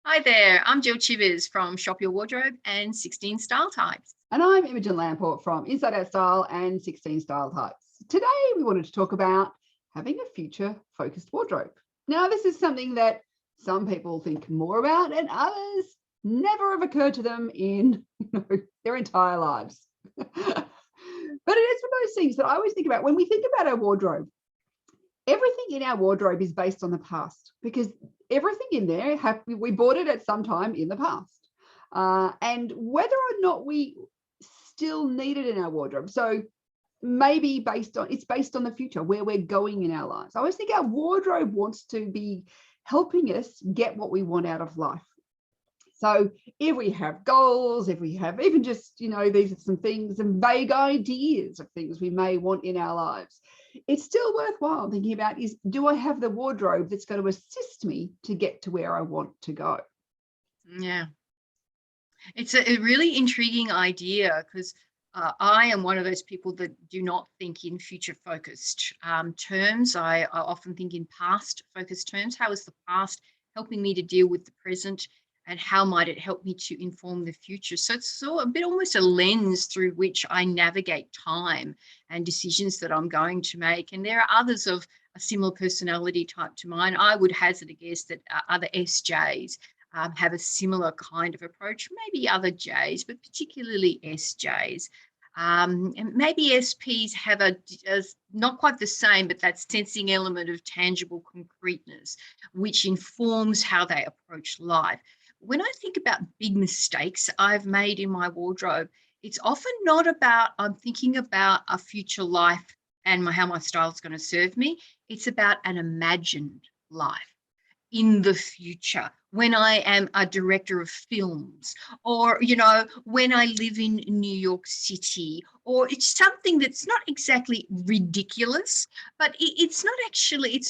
Hi there, I'm Jill Chivers from Shop Your Wardrobe and 16 Style Types. And I'm Imogen Lamport from Inside Out Style and 16 Style Types. Today, we wanted to talk about having a future-focused wardrobe. Now, this is something that some people think more about and others never have occurred to them in their entire lives. But it is one of those things that I always think about when we think about our wardrobe. Everything in our wardrobe is based on the past because everything in there, we bought it at some time in the past. And whether or not we still need it in our wardrobe. So maybe it's based on the future, where we're going in our lives. I always think our wardrobe wants to be helping us get what we want out of life. So if we have goals, if we have even just, these are some things, some vague ideas of things we may want in our lives, it's still worthwhile thinking about do I have the wardrobe that's going to assist me to get to where I want to go? Yeah, it's a really intriguing idea because I am one of those people that do not think in future focused terms. I often think in past focused terms. How is the past helping me to deal with the present? And how might it help me to inform the future? So it's a bit almost a lens through which I navigate time and decisions that I'm going to make. And there are others of a similar personality type to mine. I would hazard a guess that other SJs have a similar kind of approach, maybe other Js, but particularly SJs. And maybe SPs have a not quite the same, but that sensing element of tangible concreteness, which informs how they approach life. When I think about big mistakes I've made in my wardrobe, it's often not about I'm thinking about a future life and how my style is going to serve me. It's about an imagined life in the future when I am a director of films, or when I live in New York City, or it's something that's not exactly ridiculous, but it's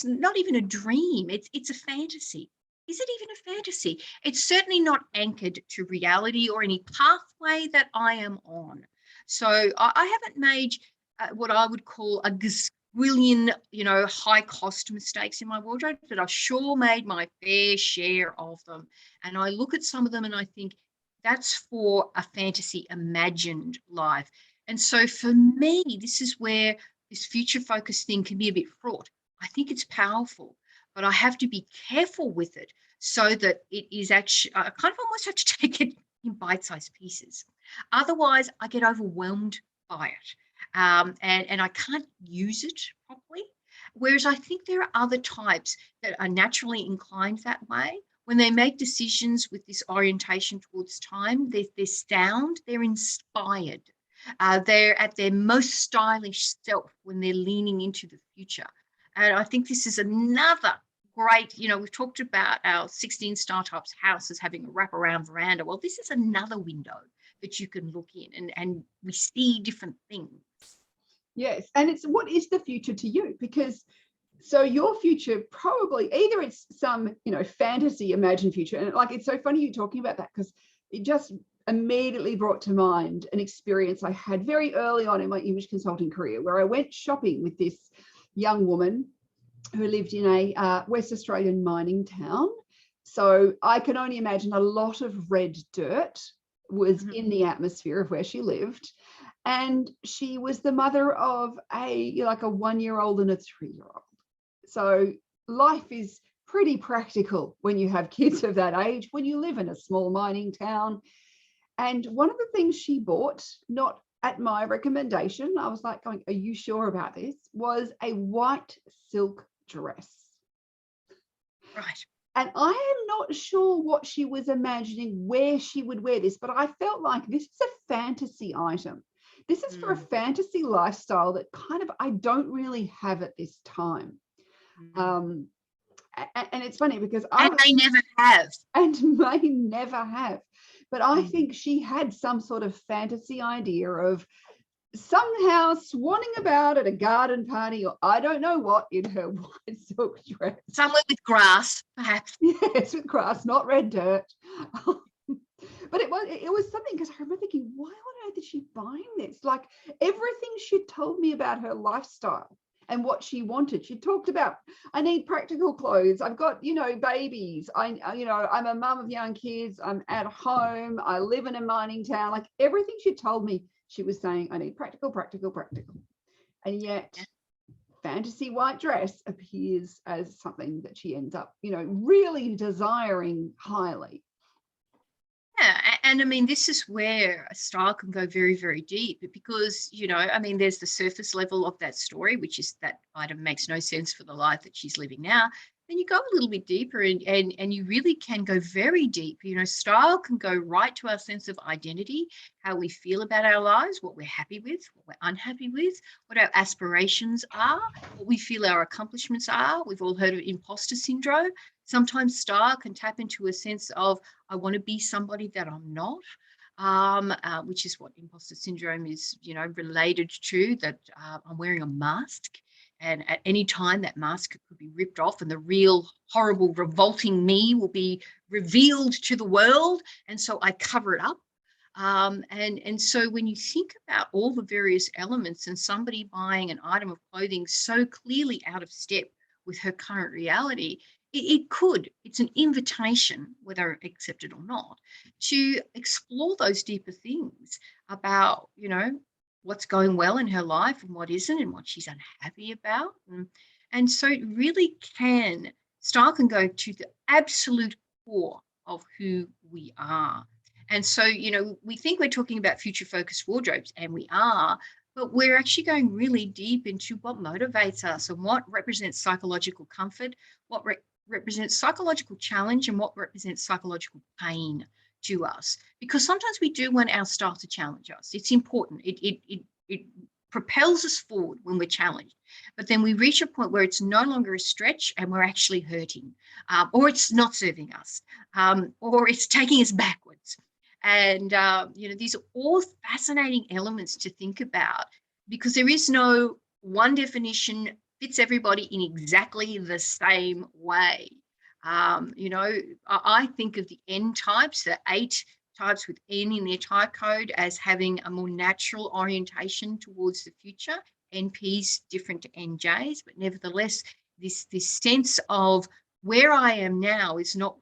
not even a dream. It's a fantasy. Is it even a fantasy? It's certainly not anchored to reality or any pathway that I am on. So I haven't made what I would call a gazillion, high cost mistakes in my wardrobe, but I've sure made my fair share of them. And I look at some of them and I think that's for a fantasy imagined life. And so for me, this is where this future focused thing can be a bit fraught. I think it's powerful, but I have to be careful with it so that it is actually, I kind of almost have to take it in bite-sized pieces. Otherwise, I get overwhelmed by it. And I can't use it properly. Whereas I think there are other types that are naturally inclined that way. When they make decisions with this orientation towards time, they're sound, they're inspired. They're at their most stylish self when they're leaning into the future. And I think this is another great, we've talked about our 16 Style Types house as having a wraparound veranda. Well, this is another window that you can look in and we see different things. Yes. And it's what is the future to you? Because so your future probably either it's some, fantasy imagined future. And it's so funny you talking about that because it just immediately brought to mind an experience I had very early on in my image consulting career where I went shopping with this young woman who lived in a West Australian mining town. So I can only imagine a lot of red dirt was in the atmosphere of where she lived. And she was the mother of a 1-year-old and a 3-year-old. So life is pretty practical when you have kids of that age, when you live in a small mining town. And one of the things she bought, not at my recommendation, I was like going, are you sure about this? Was a white silk dress. Right. And I am not sure what she was imagining, where she would wear this, but I felt like this is a fantasy item. This is for a fantasy lifestyle that kind of I don't really have at this time. And it's funny because I may never have. And may never have. But I think she had some sort of fantasy idea of somehow swanning about at a garden party or I don't know what in her white silk dress. Somewhere with grass, perhaps. Yes, with grass, not red dirt. But it was something because I remember thinking, why on earth is she buying this? Like everything she told me about her lifestyle and what she wanted. She talked about, I need practical clothes. I've got, babies. I'm a mum of young kids. I'm at home. I live in a mining town. Like everything she told me, she was saying, I need practical, practical, practical. And yet fantasy white dress appears as something that she ends up, really desiring highly. Yeah, and I mean, this is where a style can go very, very deep because, I mean, there's the surface level of that story, which is that item makes no sense for the life that she's living now. Then you go a little bit deeper and you really can go very deep. Style can go right to our sense of identity, how we feel about our lives, what we're happy with, what we're unhappy with, what our aspirations are, what we feel our accomplishments are. We've all heard of imposter syndrome. Sometimes style can tap into a sense of, I want to be somebody that I'm not, which is what imposter syndrome is, related to, that I'm wearing a mask. And at any time that mask could be ripped off and the real horrible, revolting me will be revealed to the world. And so I cover it up. And so when you think about all the various elements and somebody buying an item of clothing so clearly out of step with her current reality, it's an invitation, whether accepted or not, to explore those deeper things about, what's going well in her life and what isn't and what she's unhappy about. And so it really style can go to the absolute core of who we are. And so, we think we're talking about future focused wardrobes, and we are, but we're actually going really deep into what motivates us and what represents psychological comfort, what represents psychological challenge, and what represents psychological pain to us. Because sometimes we do want our style to challenge us. It's important. It propels us forward when we're challenged. But then we reach a point where it's no longer a stretch and we're actually hurting, or it's not serving us, or it's taking us backwards. And, these are all fascinating elements to think about because there is no one definition fits everybody in exactly the same way. I think of the N types, the 8 types with N in their type code, as having a more natural orientation towards the future. NPs different to NJs, but nevertheless, this sense of where I am now is not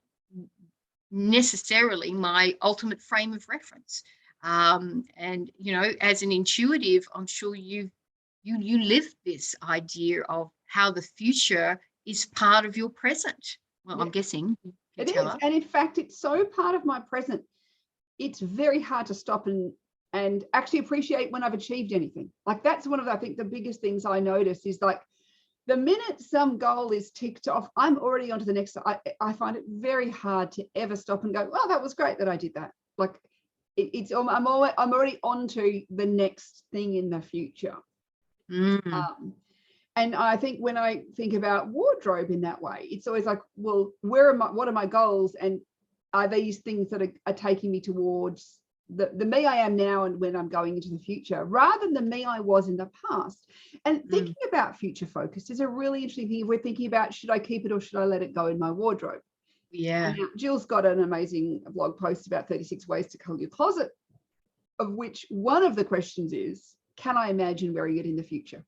necessarily my ultimate frame of reference. And as an intuitive, I'm sure you live this idea of how the future is part of your present. Well, yeah. I'm guessing it is, and in fact, it's so part of my present. It's very hard to stop and actually appreciate when I've achieved anything. Like that's one of I think the biggest things I notice is like the minute some goal is ticked off, I'm already onto the next. I find it very hard to ever stop and go, "Oh, that was great that I did that." Like I'm already onto the next thing in the future. And I think when I think about wardrobe in that way, it's always like, well, what are my goals, and are these things that are taking me towards the me I am now and when I'm going into the future, rather than the me I was in the past. And thinking about future focus is a really interesting thing. If we're thinking about, should I keep it or should I let it go in my wardrobe? Yeah. Now, Jill's got an amazing blog post about 36 ways to color your closet, of which one of the questions is, can I imagine wearing it in the future?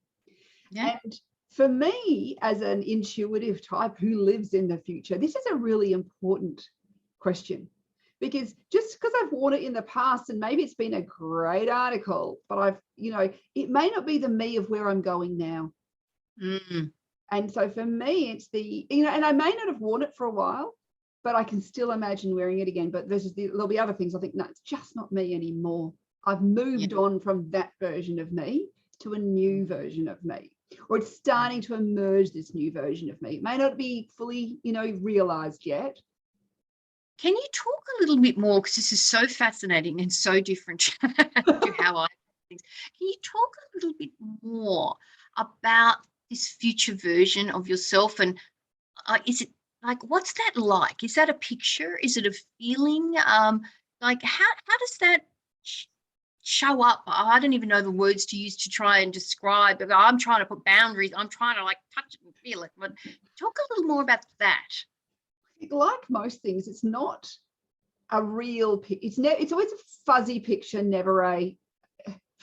Yeah. And for me, as an intuitive type who lives in the future, this is a really important question. Because just because I've worn it in the past and maybe it's been a great article, but it may not be the me of where I'm going now. And so for me, it's and I may not have worn it for a while, but I can still imagine wearing it again. But there'll be other things I think, no, it's just not me anymore. I've moved on from that version of me to a new version of me, or it's starting to emerge, this new version of me. It may not be fully, realized yet. Can you talk a little bit more, because this is so fascinating and so different to how I do things. Can you talk a little bit more about this future version of yourself, and is it like, what's that like? Is that a picture? Is it a feeling? Like how does that show up? I don't even know the words to use to try and describe it. I'm trying to put boundaries. I'm trying to like touch it and feel it. But talk a little more about that. Like most things, it's not a real picture. It's always a fuzzy picture, never a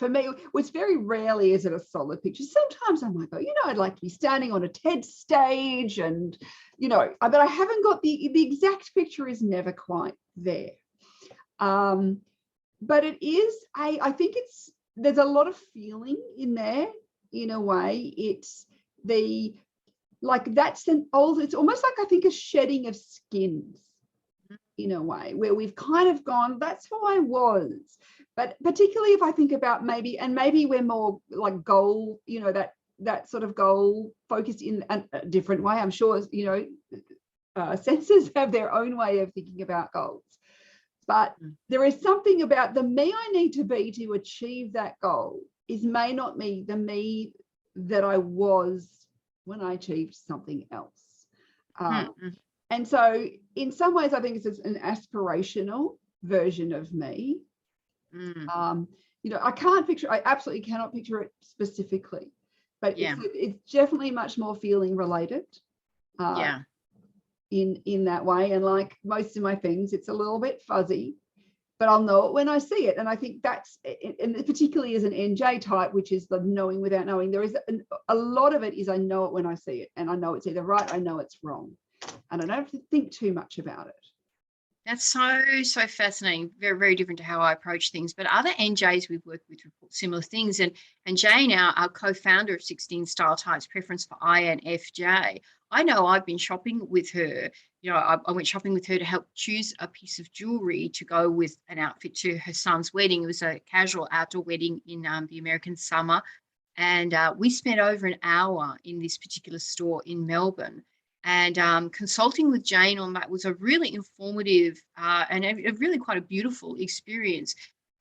for me, which very rarely is it a solid picture. Sometimes I'm like, oh, I'd like to be standing on a TED stage and, but I haven't got the exact picture is never quite there. But it is, I think there's a lot of feeling in there in a way. It's it's almost like I think a shedding of skins in a way where we've kind of gone, that's who I was. But particularly if I think about maybe we're more like goal, that sort of goal focused in a different way. I'm sure, senses have their own way of thinking about goals. But there is something about the me I need to be to achieve that goal may not be the me that I was when I achieved something else. And so in some ways, I think it's an aspirational version of me. I absolutely cannot picture it specifically, but it's definitely much more feeling related. In that way, and like most of my things, it's a little bit fuzzy, but I'll know it when I see it. And I think that's, and particularly as an NJ type, which is the knowing without knowing, there is a lot of it is I know it when I see it, and I know it's either right, I know it's wrong, and I don't have to think too much about it. That's so fascinating. Very, very different to how I approach things. But other NJs we've worked with report similar things. And Jane, our co-founder of 16 Style Types, preference for INFJ. I know I've been shopping with her. I went shopping with her to help choose a piece of jewelry to go with an outfit to her son's wedding. It was a casual outdoor wedding in the American summer. And we spent over an hour in this particular store in Melbourne. And consulting with Jane on that was a really informative and a really quite a beautiful experience,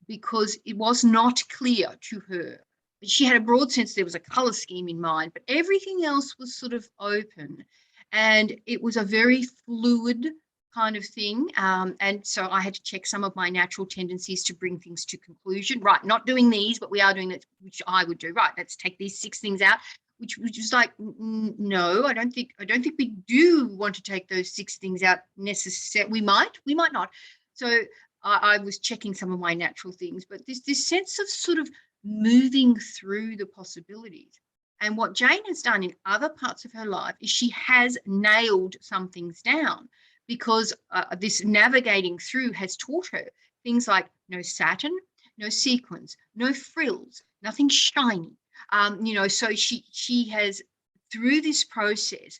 because it was not clear to her. She had a broad sense there was a color scheme in mind, but everything else was sort of open. And it was a very fluid kind of thing. And so I had to check some of my natural tendencies to bring things to conclusion. Right, not doing these, but we are doing that, which I would do. Right, let's take these 6 things out. Which was like, no, I don't think we do want to take those 6 things out necessarily. We might not. So I was checking some of my natural things, but this sense of sort of moving through the possibilities. And what Jane has done in other parts of her life is she has nailed some things down, because this navigating through has taught her things like no satin, no sequins, no frills, nothing shiny. So she has, through this process,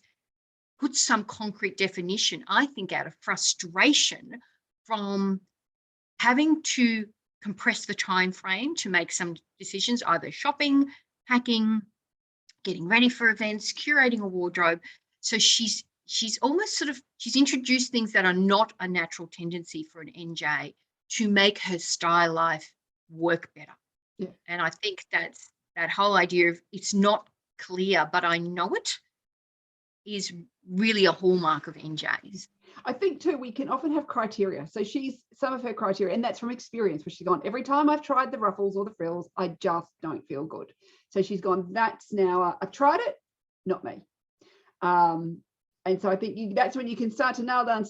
put some concrete definition, I think, out of frustration from having to compress the time frame to make some decisions, either shopping, packing, getting ready for events, curating a wardrobe. So she's almost she's introduced things that are not a natural tendency for an NJ to make her style life work better. Yeah. And I think that's that whole idea of it's not clear, but I know it, is really a hallmark of NJs. I think too, we can often have criteria. So some of her criteria, and that's from experience, where she's gone, every time I've tried the ruffles or the frills, I just don't feel good. So she's gone, that's now, I've tried it, not me. And so I think that's when you can start to nail down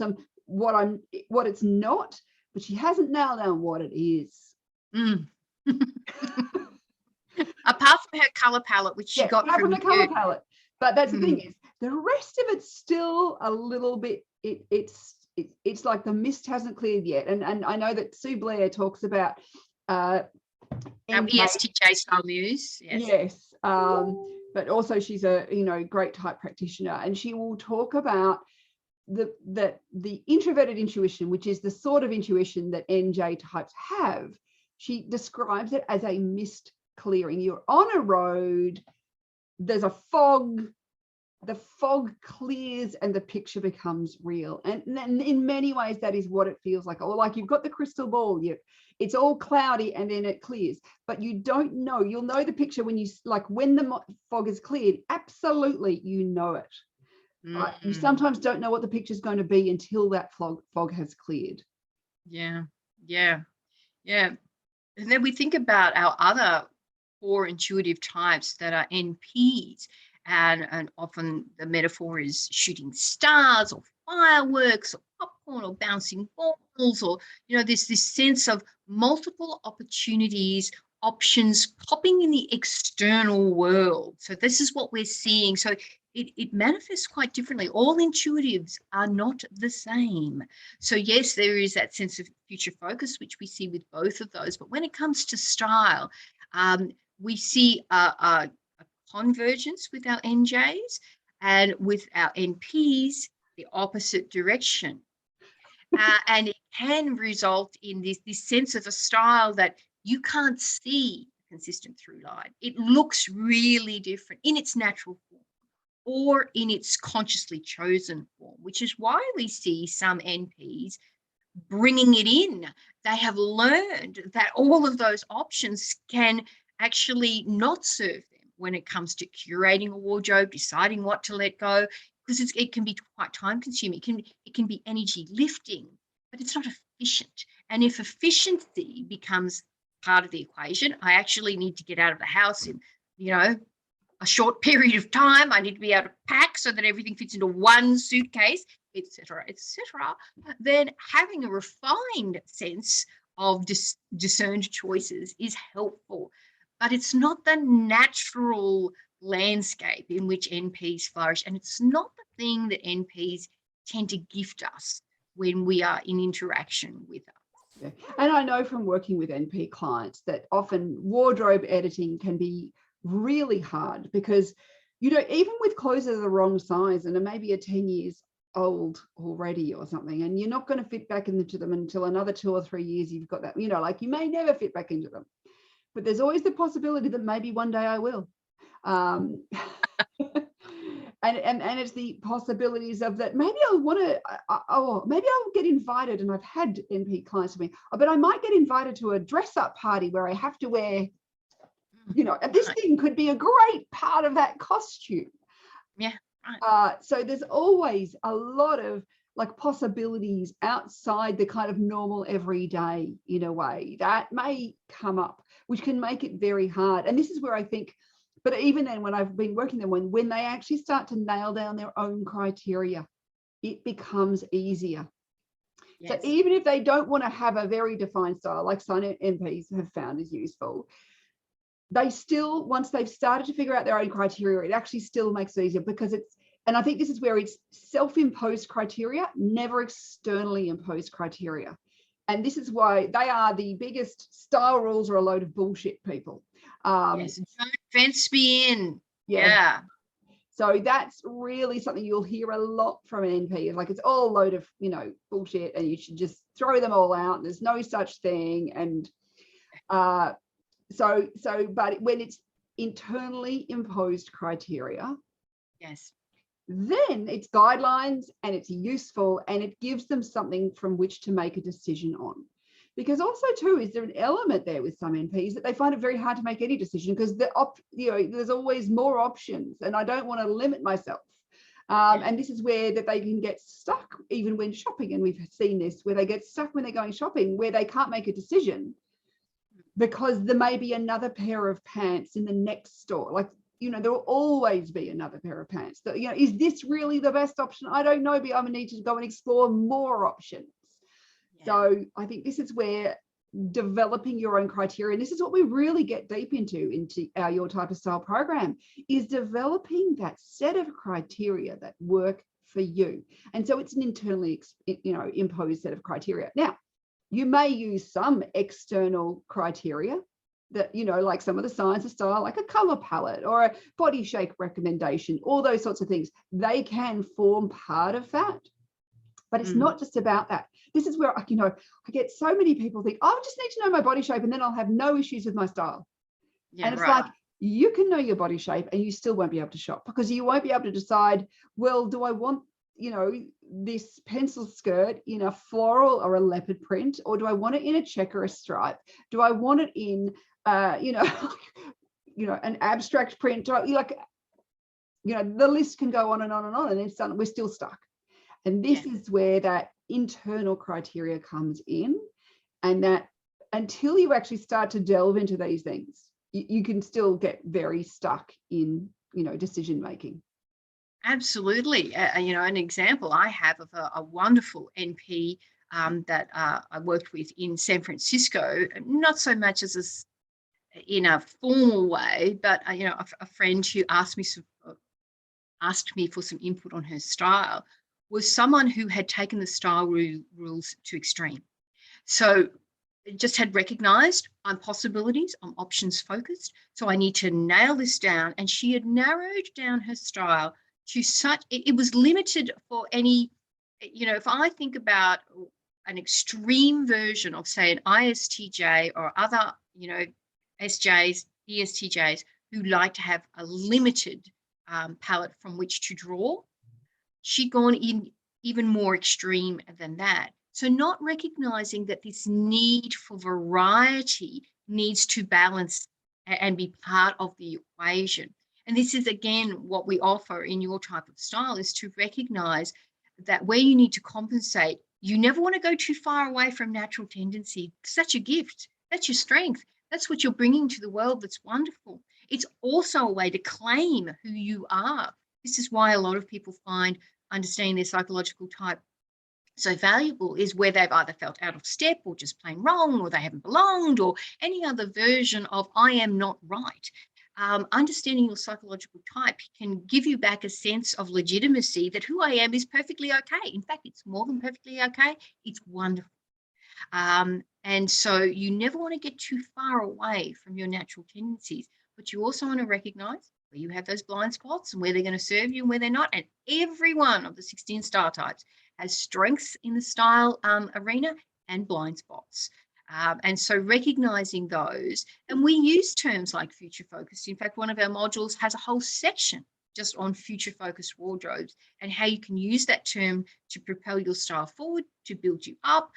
what it's not, but she hasn't nailed down what it is. Apart from her color palette, which she got from the color palette. But that's the thing is, the rest of it's still a little bit. It's like the mist hasn't cleared yet. And I know that Sue Blair talks about ESTJ style muse. Yes. But also she's a great type practitioner, and she will talk about the introverted intuition, which is the sort of intuition that NJ types have. She describes it as a mist clearing. You're on a road, there's a fog, the fog clears and the picture becomes real. And then in many ways that is what it feels like. Or like you've got the crystal ball, it's all cloudy and then it clears, but you don't know. You'll know the picture when when the fog is cleared. Absolutely, you know it. But you sometimes don't know what the picture's going to be until that fog has cleared. Yeah. And then we think about our other 4 intuitive types that are NPs, and often the metaphor is shooting stars or fireworks or popcorn or bouncing balls, or this sense of multiple opportunities options popping in the external world. So this is what we're seeing. So it manifests quite differently. All intuitives are not the same. So yes, there is that sense of future focus, which we see with both of those. But when it comes to style, we see a convergence with our NJs, and with our NPs, the opposite direction. And it can result in this sense of a style that you can't see consistent through line. It looks really different in its natural form or in its consciously chosen form, which is why we see some NPs bringing it in. They have learned that all of those options can actually not serve them when it comes to curating a wardrobe, deciding what to let go, because it can be quite time consuming. It can be energy lifting, but it's not efficient. And if efficiency becomes part of the equation, I actually need to get out of the house in, a short period of time. I need to be able to pack so that everything fits into one suitcase, etc., etc. Then having a refined sense of discerned choices is helpful, but it's not the natural landscape in which NPs flourish, and it's not the thing that NPs tend to gift us when we are in interaction with us. Yeah. And I know from working with NP clients that often wardrobe editing can be really hard because, even with clothes that are the wrong size and are maybe 10 years old already or something, and you're not going to fit back into them until another 2 or 3 years, you've got that, like you may never fit back into them. But there's always the possibility that maybe one day I will. And it's the possibilities of that. Maybe I want to, maybe I'll get invited, and I've had NP clients to me, but I might get invited to a dress up party where I have to wear, and this thing could be a great part of that costume. Yeah. Right. So there's always a lot of possibilities outside the kind of normal everyday in a way that may come up, which can make it very hard. And this is where I think, but even then, when I've been working them, when they actually start to nail down their own criteria, it becomes easier. Yes. So even if they don't want to have a very defined style, like some NPs have found is useful, they still, once they've started to figure out their own criteria, it actually still makes it easier because and I think this is where it's self-imposed criteria, never externally imposed criteria. And this is why they are the biggest style rules are a load of bullshit, people. Yes, don't fence me in. Yeah. So that's really something you'll hear a lot from an NP. It's all a load of, bullshit, and you should just throw them all out. There's no such thing. And but when it's internally imposed criteria, yes, then it's guidelines and it's useful and it gives them something from which to make a decision on. Because also too, is there an element there with some NPs that they find it very hard to make any decision because there's always more options, and I don't want to limit myself. And this is where that they can get stuck even when shopping, and we've seen this where they get stuck when they're going shopping, where they can't make a decision because there may be another pair of pants in the next store. There will always be another pair of pants. Is this really the best option? I don't know, but I need to go and explore more options. Yeah. So I think this is where developing your own criteria, and this is what we really get deep into our Your Type of Style program, is developing that set of criteria that work for you. And so it's an internally, imposed set of criteria. Now, you may use some external criteria that, like some of the signs of style, like a color palette or a body shape recommendation, all those sorts of things, they can form part of that. But it's not just about that. This is where, I get so many people think, I just need to know my body shape and then I'll have no issues with my style. Yeah, and it's right. You can know your body shape and you still won't be able to shop because you won't be able to decide, well, do I want, this pencil skirt in a floral or a leopard print, or do I want it in a check or a stripe? Do I want it in, an abstract print? The list can go on and on and on, and then suddenly we're still stuck. And this is where that internal criteria comes in, and that until you actually start to delve into these things, you can still get very stuck in, decision making. Absolutely. An example I have of a wonderful NP that I worked with in San Francisco, not so much as in a formal way, but a friend who asked me for some input on her style was someone who had taken the style rules to extreme. So just had recognized I'm possibilities, I'm options focused. So I need to nail this down. And she had narrowed down her style to such, it was limited for any, if I think about an extreme version of, say, an ISTJ or other, SJs, ESTJs who like to have a limited palette from which to draw, she'd gone in even more extreme than that. So not recognizing that this need for variety needs to balance and be part of the equation. And this is, again, what we offer in your type of style, is to recognize that where you need to compensate, you never want to go too far away from natural tendency. It's such a gift. That's your strength. That's what you're bringing to the world. That's wonderful. It's also a way to claim who you are. This is why a lot of people find understanding their psychological type so valuable, is where they've either felt out of step or just plain wrong, or they haven't belonged, or any other version of I am not right. Understanding your psychological type can give you back a sense of legitimacy that who I am is perfectly okay. In fact, it's more than perfectly okay. It's wonderful. And so you never want to get too far away from your natural tendencies, but you also want to recognize where you have those blind spots and where they're going to serve you and where they're not. And every one of the 16 style types has strengths in the style arena and blind spots. And so recognizing those, and we use terms like future focused. In fact, one of our modules has a whole section just on future focused wardrobes and how you can use that term to propel your style forward, to build you up.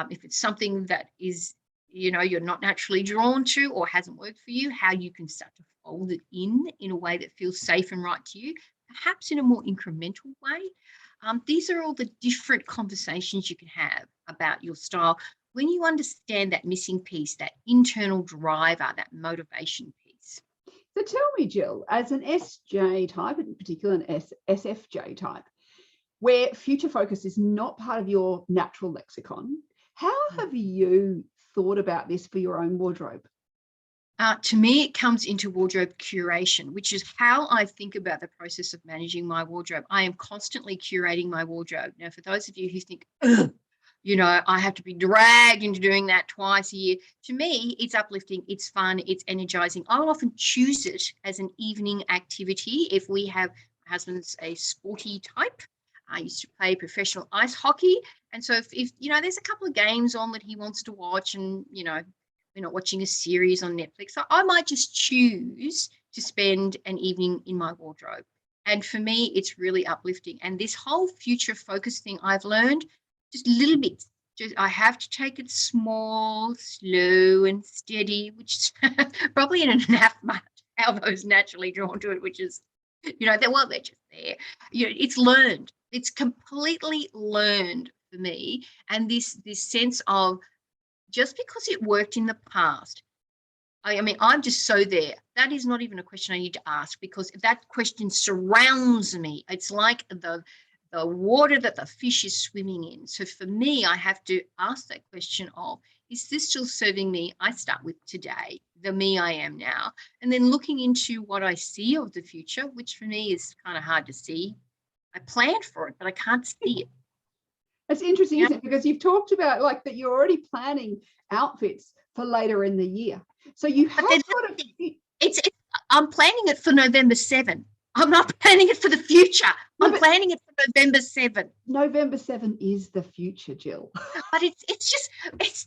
If it's something that is, you're not naturally drawn to or hasn't worked for you, how you can start to fold it in a way that feels safe and right to you, perhaps in a more incremental way. These are all the different conversations you can have about your style when you understand that missing piece, that internal driver, that motivation piece. So tell me, Jill, as an SJ type, in particular an SFJ type, where future focus is not part of your natural lexicon, how have you thought about this for your own wardrobe? To me, it comes into wardrobe curation, which is how I think about the process of managing my wardrobe. I am constantly curating my wardrobe. Now, for those of you who think, I have to be dragged into doing that twice a year, to me, it's uplifting, it's fun, it's energizing. I'll often choose it as an evening activity. If we have, my husband's a sporty type. I used to play professional ice hockey. And so if there's a couple of games on that he wants to watch, and, we're not watching a series on Netflix, so I might just choose to spend an evening in my wardrobe. And for me, it's really uplifting. And this whole future focus thing I've learned, just little bits. I have to take it small, slow and steady, which is probably an anathema how those naturally drawn to it, which is, they're just there. It's learned. It's completely learned for me. And this sense of, just because it worked in the past, I'm just so there. That is not even a question I need to ask, because that question surrounds me. It's like the water that the fish is swimming in. So for me, I have to ask that question of, is this still serving me? I start with today, the me I am now, and then looking into what I see of the future, which for me is kind of hard to see. I planned for it, but I can't see it. It's interesting, isn't it? Because you've talked about that you're already planning outfits for later in the year. So you have sort of... I'm planning it for November 7. I'm not planning it for the future. I'm planning it for November 7. November 7 is the future, Jill. But it's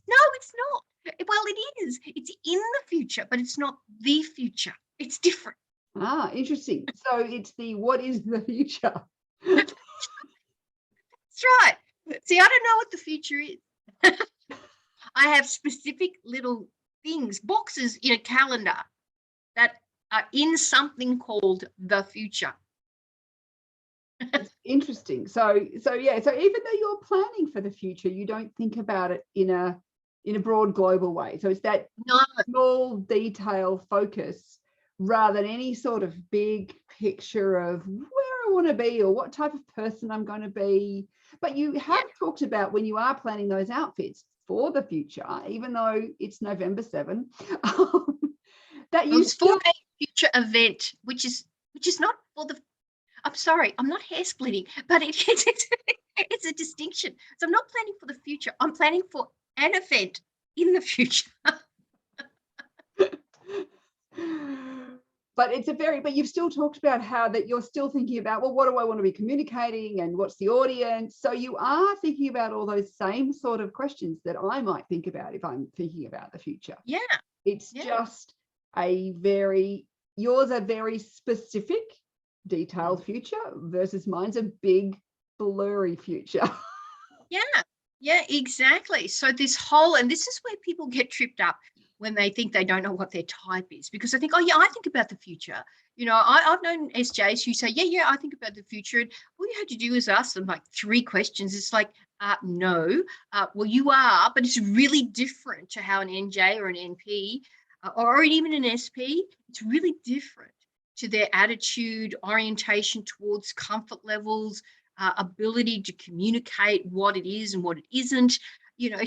not. Well, it is. It's in the future, but it's not the future. It's different. Ah, interesting. So it's what is the future? That's right. See, I don't know what the future is. I have specific little things, boxes in a calendar that are in something called the future. It's interesting. So even though you're planning for the future, you don't think about it in a broad global way. So it's that small detail focus rather than any sort of big picture of where I want to be or what type of person I'm going to be. But you have talked about when you are planning those outfits for the future, even though it's November 7, that Well, you it's for still, a future event, which is not for the. I'm sorry, I'm not hair splitting, but it's a distinction. So I'm not planning for the future. I'm planning for an event in the future. but but you've still talked about how that you're still thinking about, well, what do I want to be communicating and what's the audience? So you are thinking about all those same sort of questions that I might think about if I'm thinking about the future. Yeah, It's yeah. just yours a very specific, detailed future versus mine's a big, blurry future. Yeah, yeah, exactly. So and this is where people get tripped up when they think they don't know what their type is, because they think, oh yeah, I think about the future. I've known SJs who say, yeah, I think about the future. And all you had to do is ask them like 3 questions. It's like, no, well, you are, but it's really different to how an NJ or an NP or even an SP, it's really different to their attitude, orientation towards comfort levels, ability to communicate what it is and what it isn't.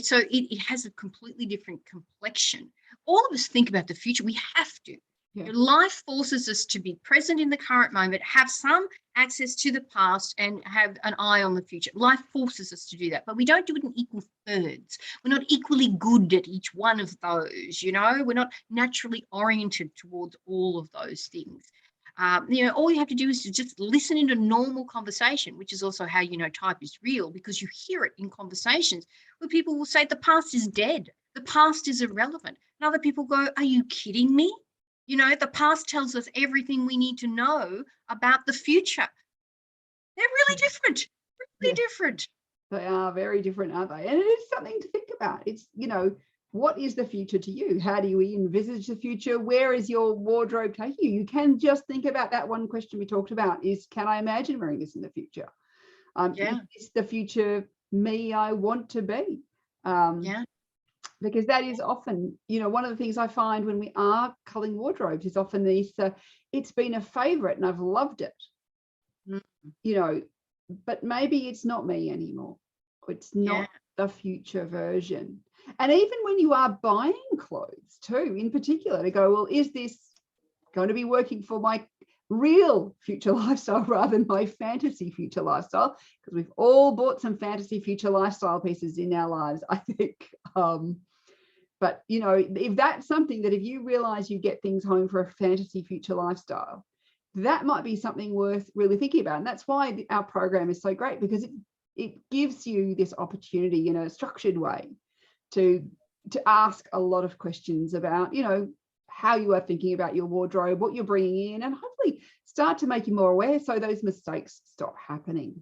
So it has a completely different complexion. All of us think about the future. We have to. Yeah. Life forces us to be present in the current moment, have some access to the past, and have an eye on the future. Life forces us to do that, but we don't do it in equal thirds. We're not equally good at each one of those. We're not naturally oriented towards all of those things. All you have to do is to just listen into normal conversation, which is also how you know type is real, because you hear it in conversations where people will say the past is dead, the past is irrelevant. And other people go, are you kidding me? The past tells us everything we need to know about the future. They're really different, really different. They are very different, aren't they? And it is something to think about. It's, what is the future to you? How do you envisage the future? Where is your wardrobe taking you? You can just think about that one question we talked about is, can I imagine wearing this in the future? Yeah. Is this the future me I want to be? Yeah. Because that is often, one of the things I find when we are culling wardrobes is often these, it's been a favorite and I've loved it, Mm. But maybe it's not me anymore. It's not Yeah. the future version. And even when you are buying clothes too, in particular, to go, well, is this going to be working for my real future lifestyle rather than my fantasy future lifestyle? Because we've all bought some fantasy future lifestyle pieces in our lives, I think. But, if that's something that if you realize you get things home for a fantasy future lifestyle, that might be something worth really thinking about. And that's why our program is so great, because it gives you this opportunity in a structured way to ask a lot of questions about, how you are thinking about your wardrobe, what you're bringing in, and hopefully start to make you more aware so those mistakes stop happening.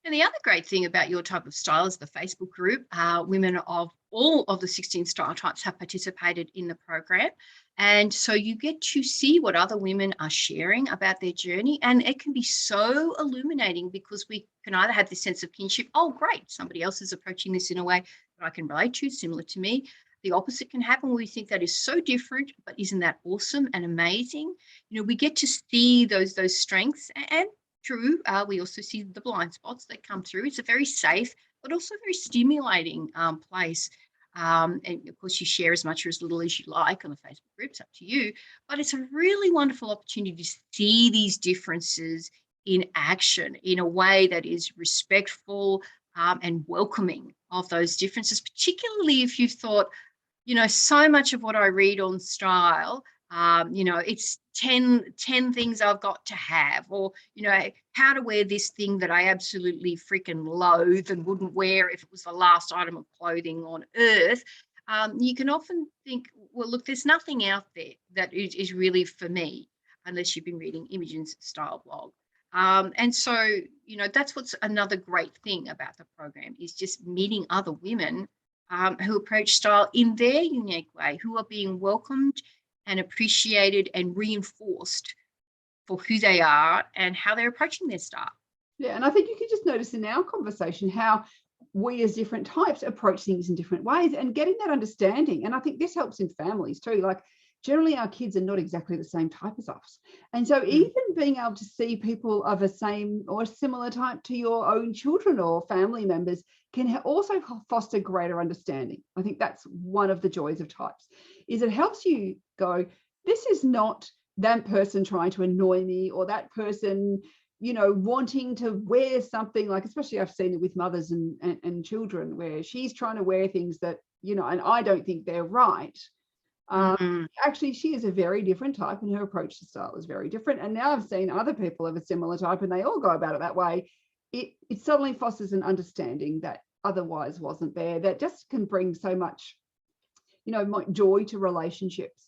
And the other great thing about your type of style is the Facebook group. Women of all of the 16 style types have participated in the program. And so you get to see what other women are sharing about their journey. And it can be so illuminating, because we can either have this sense of kinship. Oh, great, somebody else is approaching this in a way that I can relate to, similar to me. The opposite can happen, where we think that is so different, but isn't that awesome and amazing? We get to see those strengths, and true, we also see the blind spots that come through. It's a very safe, but also very stimulating place. And of course, you share as much or as little as you like on the Facebook group. It's up to you. But it's a really wonderful opportunity to see these differences in action in a way that is respectful and welcoming of those differences, particularly if you've thought, so much of what I read on style, it's 10 things I've got to have, or, how to wear this thing that I absolutely freaking loathe and wouldn't wear if it was the last item of clothing on earth. You can often think, well, look, there's nothing out there that is really for me, unless you've been reading Imogen's style blog. And so, that's what's another great thing about the program, is just meeting other women who approach style in their unique way, who are being welcomed and appreciated and reinforced for who they are and how they're approaching their style. Yeah, and I think you can just notice in our conversation how we as different types approach things in different ways, and getting that understanding. And I think this helps in families too. Like, generally our kids are not exactly the same type as us. And so even being able to see people of a same or similar type to your own children or family members can also foster greater understanding. I think that's one of the joys of types, is it helps you go, this is not that person trying to annoy me, or that person, wanting to wear something, like, especially I've seen it with mothers and children, where she's trying to wear things that, and I don't think they're right. Mm, Actually, she is a very different type, and her approach to style is very different. And now I've seen other people of a similar type, and they all go about it that way. It suddenly fosters an understanding that otherwise wasn't there, that just can bring so much, joy to relationships,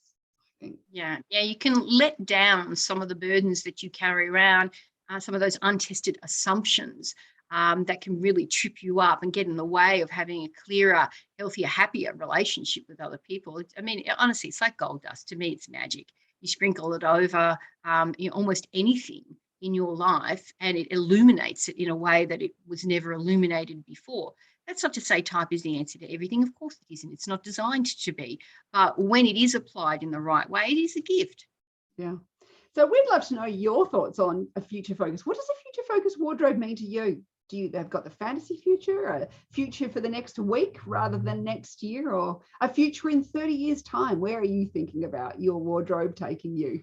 I think. yeah, yeah, you can let down some of the burdens that you carry around, some of those untested assumptions that can really trip you up and get in the way of having a clearer, healthier, happier relationship with other people. I mean, honestly, it's like gold dust. To me, it's magic. You sprinkle it over almost anything in your life, and it illuminates it in a way that it was never illuminated before. That's not to say type is the answer to everything. Of course it isn't. It's not designed to be. But when it is applied in the right way, it is a gift. Yeah. So we'd love to know your thoughts on a future focus. What does a future focus wardrobe mean to you? Do you have got the fantasy future, a future for the next week rather than next year, or a future in 30 years' time? Where are you thinking about your wardrobe taking you?